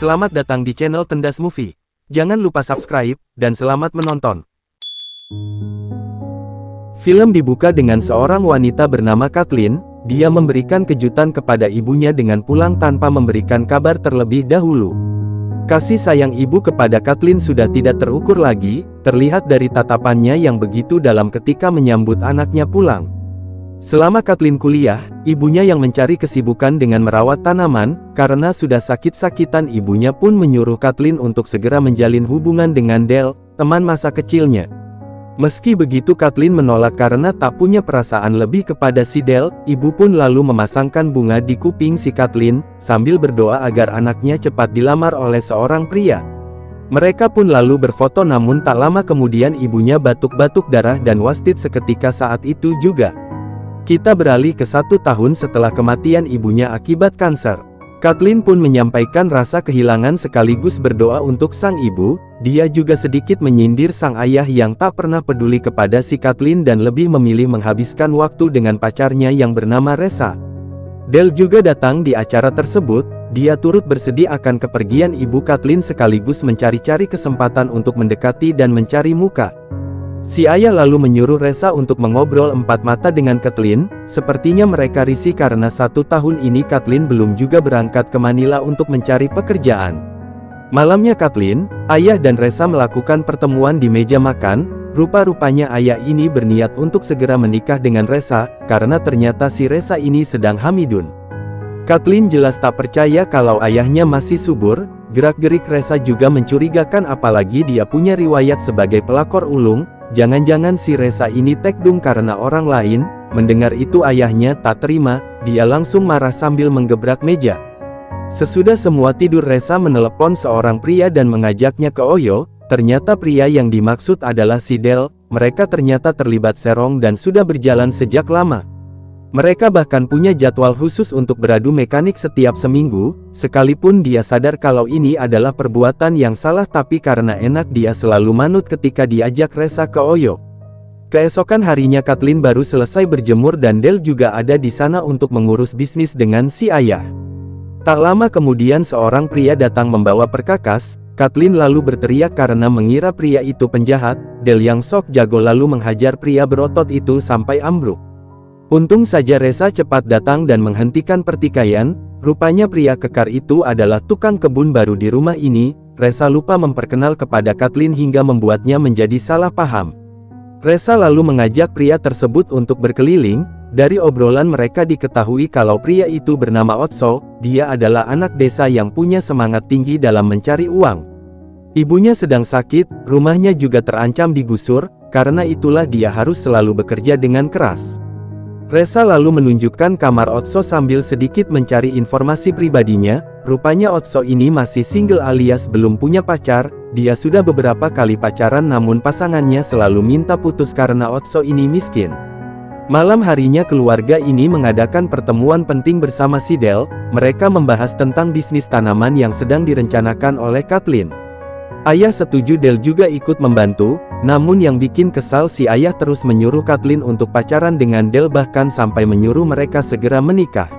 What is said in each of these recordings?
Selamat datang di channel Tendas Movie. Jangan lupa subscribe, dan selamat menonton. Film dibuka dengan seorang wanita bernama Kathleen. Dia memberikan kejutan kepada ibunya dengan pulang tanpa memberikan kabar terlebih dahulu. Kasih sayang ibu kepada Kathleen sudah tidak terukur lagi, terlihat dari tatapannya yang begitu dalam ketika menyambut anaknya pulang. Selama Kathleen kuliah, ibunya yang mencari kesibukan dengan merawat tanaman. Karena sudah sakit-sakitan, ibunya pun menyuruh Kathleen untuk segera menjalin hubungan dengan Dale, teman masa kecilnya. Meski begitu, Kathleen menolak karena tak punya perasaan lebih kepada si Dale. Ibu pun lalu memasangkan bunga di kuping si Kathleen, sambil berdoa agar anaknya cepat dilamar oleh seorang pria. Mereka pun lalu berfoto, namun tak lama kemudian ibunya batuk-batuk darah dan wastit seketika saat itu juga. Kita beralih ke 1 tahun setelah kematian ibunya akibat kanker. Kathleen pun menyampaikan rasa kehilangan sekaligus berdoa untuk sang ibu. Dia juga sedikit menyindir sang ayah yang tak pernah peduli kepada si Kathleen dan lebih memilih menghabiskan waktu dengan pacarnya yang bernama Reza. Dale juga datang di acara tersebut. Dia turut bersedih akan kepergian ibu Kathleen sekaligus mencari-cari kesempatan untuk mendekati dan mencari muka. Si ayah lalu menyuruh Reza untuk mengobrol 4 mata dengan Kathleen. Sepertinya mereka risih karena 1 tahun ini Kathleen belum juga berangkat ke Manila untuk mencari pekerjaan. Malamnya Kathleen, ayah dan Reza melakukan pertemuan di meja makan. Rupa-rupanya ayah ini berniat untuk segera menikah dengan Reza, karena ternyata si Reza ini sedang hamidun. Kathleen jelas tak percaya kalau ayahnya masih subur. Gerak-gerik Reza juga mencurigakan, apalagi dia punya riwayat sebagai pelakor ulung. Jangan-jangan si Reza ini tekdung karena orang lain. Mendengar itu ayahnya tak terima, dia langsung marah sambil menggebrak meja. Sesudah semua tidur, Reza menelepon seorang pria dan mengajaknya ke Oyo. Ternyata pria yang dimaksud adalah si Dale. Mereka ternyata terlibat serong dan sudah berjalan sejak lama. Mereka bahkan punya jadwal khusus untuk beradu mekanik setiap seminggu. Sekalipun dia sadar kalau ini adalah perbuatan yang salah, tapi karena enak dia selalu manut ketika diajak Reza ke Oyo. Keesokan harinya Kathleen baru selesai berjemur dan Dale juga ada di sana untuk mengurus bisnis dengan si ayah. Tak lama kemudian seorang pria datang membawa perkakas. Kathleen lalu berteriak karena mengira pria itu penjahat. Dale yang sok jago lalu menghajar pria berotot itu sampai ambruk. Untung saja Reza cepat datang dan menghentikan pertikaian. Rupanya pria kekar itu adalah tukang kebun baru di rumah ini. Reza lupa memperkenal kepada Kathleen hingga membuatnya menjadi salah paham. Reza lalu mengajak pria tersebut untuk berkeliling. Dari obrolan mereka diketahui kalau pria itu bernama Otso. Dia adalah anak desa yang punya semangat tinggi dalam mencari uang. Ibunya sedang sakit, rumahnya juga terancam digusur. Karena itulah dia harus selalu bekerja dengan keras. Reza lalu menunjukkan kamar Otso sambil sedikit mencari informasi pribadinya. Rupanya Otso ini masih single alias belum punya pacar. Dia sudah beberapa kali pacaran, namun pasangannya selalu minta putus karena Otso ini miskin. Malam harinya keluarga ini mengadakan pertemuan penting bersama si Dale. Mereka membahas tentang bisnis tanaman yang sedang direncanakan oleh Kathleen. Ayah setuju, Dale juga ikut membantu. Namun yang bikin kesal, si ayah terus menyuruh Kathleen untuk pacaran dengan Dale, bahkan sampai menyuruh mereka segera menikah.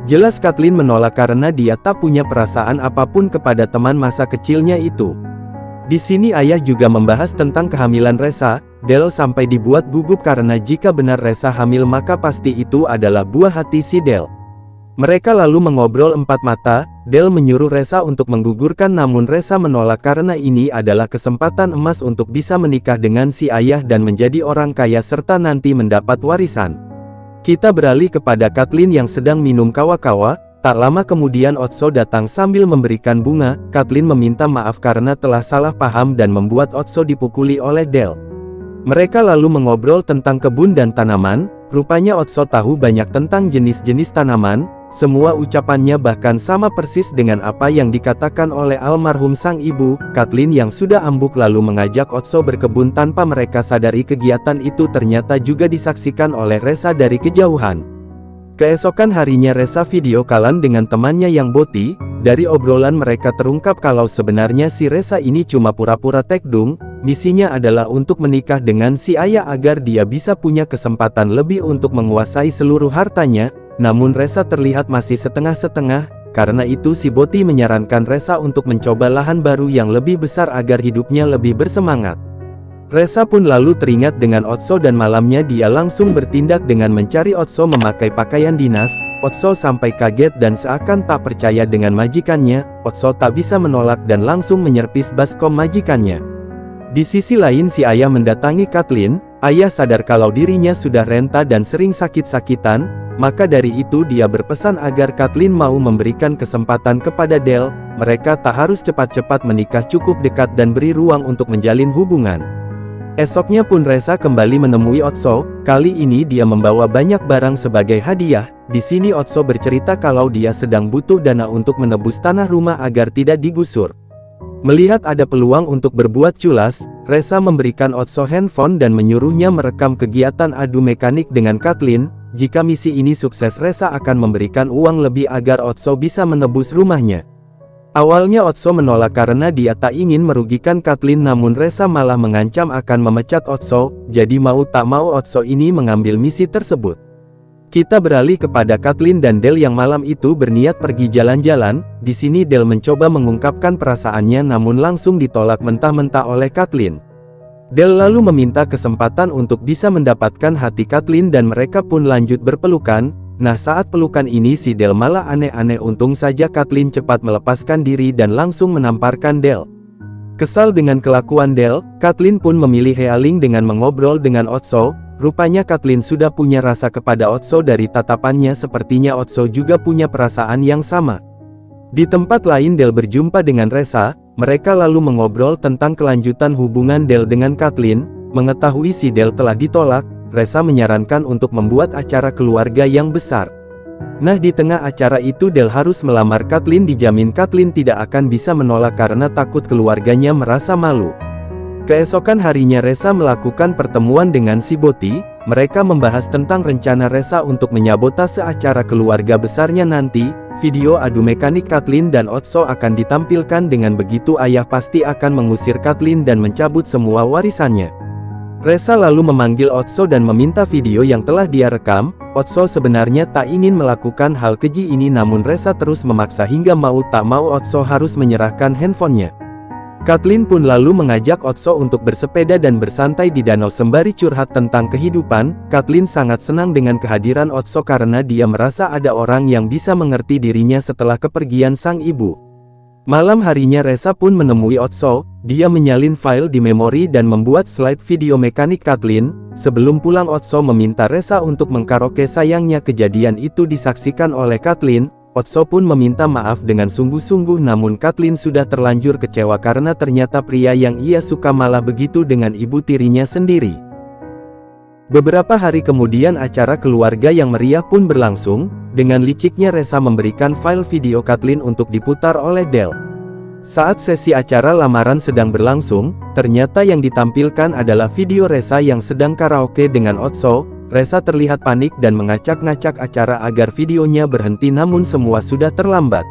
Jelas Kathleen menolak karena dia tak punya perasaan apapun kepada teman masa kecilnya itu. Di sini ayah juga membahas tentang kehamilan Reza. Dale sampai dibuat gugup karena jika benar Reza hamil maka pasti itu adalah buah hati si Dale. Mereka lalu mengobrol 4 mata. Dale menyuruh Reza untuk menggugurkan, namun Reza menolak karena ini adalah kesempatan emas untuk bisa menikah dengan si ayah dan menjadi orang kaya serta nanti mendapat warisan. Kita beralih kepada Kathleen yang sedang minum kawa-kawa. Tak lama kemudian Otso datang sambil memberikan bunga. Kathleen meminta maaf karena telah salah paham dan membuat Otso dipukuli oleh Dale. Mereka lalu mengobrol tentang kebun dan tanaman. Rupanya Otso tahu banyak tentang jenis-jenis tanaman. Semua ucapannya bahkan sama persis dengan apa yang dikatakan oleh almarhum sang ibu. Kathleen yang sudah ambuk lalu mengajak Otso berkebun tanpa mereka sadari kegiatan itu ternyata juga disaksikan oleh Reza dari kejauhan. Keesokan harinya Reza video callan dengan temannya yang Boti. Dari obrolan mereka terungkap kalau sebenarnya si Reza ini cuma pura-pura tekdung. Misinya adalah untuk menikah dengan si ayah agar dia bisa punya kesempatan lebih untuk menguasai seluruh hartanya. Namun Reza terlihat masih setengah-setengah. karena itu si Boti menyarankan Resa untuk mencoba lahan baru yang lebih besar agar hidupnya lebih bersemangat. Resa pun lalu teringat dengan Otso dan malamnya dia langsung bertindak dengan mencari Otso memakai pakaian dinas. Otso sampai kaget dan seakan tak percaya dengan majikannya. Otso tak bisa menolak dan langsung menyerpis baskom majikannya. Di sisi lain si ayah mendatangi Kathleen. Ayah sadar kalau dirinya sudah renta dan sering sakit-sakitan, maka dari itu dia berpesan agar Kathleen mau memberikan kesempatan kepada Dale. Mereka tak harus cepat-cepat menikah, cukup dekat dan beri ruang untuk menjalin hubungan. Esoknya pun Resa kembali menemui Otso. Kali ini dia membawa banyak barang sebagai hadiah. Di sini Otso bercerita kalau dia sedang butuh dana untuk menebus tanah rumah agar tidak digusur. Melihat ada peluang untuk berbuat culas, Resa memberikan Otso handphone dan menyuruhnya merekam kegiatan adu mekanik dengan Kathleen. Jika misi ini sukses, Resa akan memberikan uang lebih agar Otso bisa menebus rumahnya. Awalnya Otso menolak karena dia tak ingin merugikan Kathleen, namun Resa malah mengancam akan memecat Otso. Jadi mau tak mau Otso ini mengambil misi tersebut. Kita beralih kepada Kathleen dan Dale yang malam itu berniat pergi jalan-jalan. Di sini Dale mencoba mengungkapkan perasaannya namun langsung ditolak mentah-mentah oleh Kathleen. Dale lalu meminta kesempatan untuk bisa mendapatkan hati Kathleen dan mereka pun lanjut berpelukan. Nah, saat pelukan ini si Dale malah aneh-aneh. Untung saja Kathleen cepat melepaskan diri dan langsung menamparkan Dale. Kesal dengan kelakuan Dale, Kathleen pun memilih healing dengan mengobrol dengan Otso. Rupanya Kathleen sudah punya rasa kepada Otso dari tatapannya, sepertinya Otso juga punya perasaan yang sama. Di tempat lain Dale berjumpa dengan Resa. Mereka lalu mengobrol tentang kelanjutan hubungan Dale dengan Kathleen. Mengetahui si Dale telah ditolak, Resa menyarankan untuk membuat acara keluarga yang besar. Nah, di tengah acara itu Dale harus melamar Kathleen. Dijamin Kathleen tidak akan bisa menolak karena takut keluarganya merasa malu. Keesokan harinya Resa melakukan pertemuan dengan si Boti. Mereka membahas tentang rencana Resa untuk menyabotase acara keluarga besarnya nanti. Video adu mekanik Kathleen dan Otso akan ditampilkan. Dengan begitu ayah pasti akan mengusir Kathleen dan mencabut semua warisannya. Resa lalu memanggil Otso dan meminta video yang telah dia rekam. Otso sebenarnya tak ingin melakukan hal keji ini namun Resa terus memaksa hingga mau tak mau Otso harus menyerahkan handphonenya. Kathleen pun lalu mengajak Otso untuk bersepeda dan bersantai di danau sembari curhat tentang kehidupan. Kathleen sangat senang dengan kehadiran Otso karena dia merasa ada orang yang bisa mengerti dirinya setelah kepergian sang ibu. Malam harinya Resa pun menemui Otso. Dia menyalin file di memori dan membuat slide video mekanik Kathleen. Sebelum pulang Otso meminta Resa untuk mengkaraoke. Sayangnya kejadian itu disaksikan oleh Kathleen. Otso pun meminta maaf dengan sungguh-sungguh namun Kathleen sudah terlanjur kecewa karena ternyata pria yang ia suka malah begitu dengan ibu tirinya sendiri. Beberapa hari kemudian acara keluarga yang meriah pun berlangsung. Dengan liciknya Resa memberikan file video Kathleen untuk diputar oleh Dale. Saat sesi acara lamaran sedang berlangsung, ternyata yang ditampilkan adalah video Resa yang sedang karaoke dengan Otso. Resa terlihat panik dan mengacak-ngacak acara agar videonya berhenti namun semua sudah terlambat.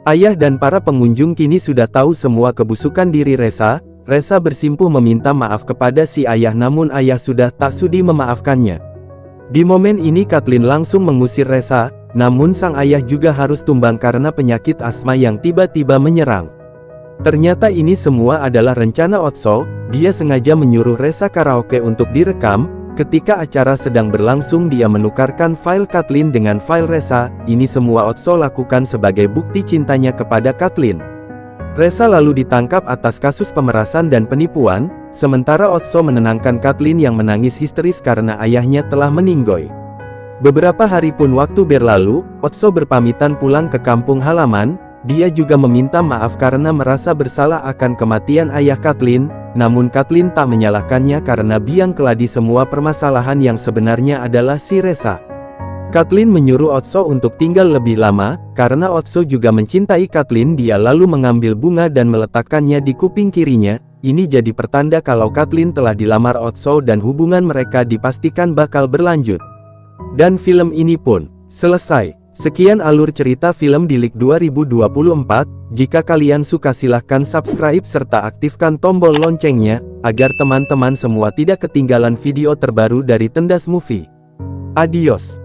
Ayah dan para pengunjung kini sudah tahu semua kebusukan diri Resa. Resa bersimpuh meminta maaf kepada si ayah namun ayah sudah tak sudi memaafkannya. Di momen ini Kathleen langsung mengusir Resa, namun sang ayah juga harus tumbang karena penyakit asma yang tiba-tiba menyerang. Ternyata ini semua adalah rencana Otso. Dia sengaja menyuruh Resa karaoke untuk direkam. Ketika acara sedang berlangsung dia menukarkan file Kathleen dengan file Resa. Ini semua Otso lakukan sebagai bukti cintanya kepada Kathleen. Resa lalu ditangkap atas kasus pemerasan dan penipuan, sementara Otso menenangkan Kathleen yang menangis histeris karena ayahnya telah meninggoy. Beberapa hari pun waktu berlalu, Otso berpamitan pulang ke kampung halaman. Dia juga meminta maaf karena merasa bersalah akan kematian ayah Kathleen, namun Kathleen tak menyalahkannya karena biang keladi semua permasalahan yang sebenarnya adalah si Resa. Kathleen menyuruh Otso untuk tinggal lebih lama, karena Otso juga mencintai Kathleen. Dia lalu mengambil bunga dan meletakkannya di kuping kirinya. Ini jadi pertanda kalau Kathleen telah dilamar Otso dan hubungan mereka dipastikan bakal berlanjut. Dan film ini pun selesai. Sekian alur cerita film di Leak 2024. Jika kalian suka silahkan subscribe serta aktifkan tombol loncengnya, agar teman-teman semua tidak ketinggalan video terbaru dari Tendas Movie. Adios.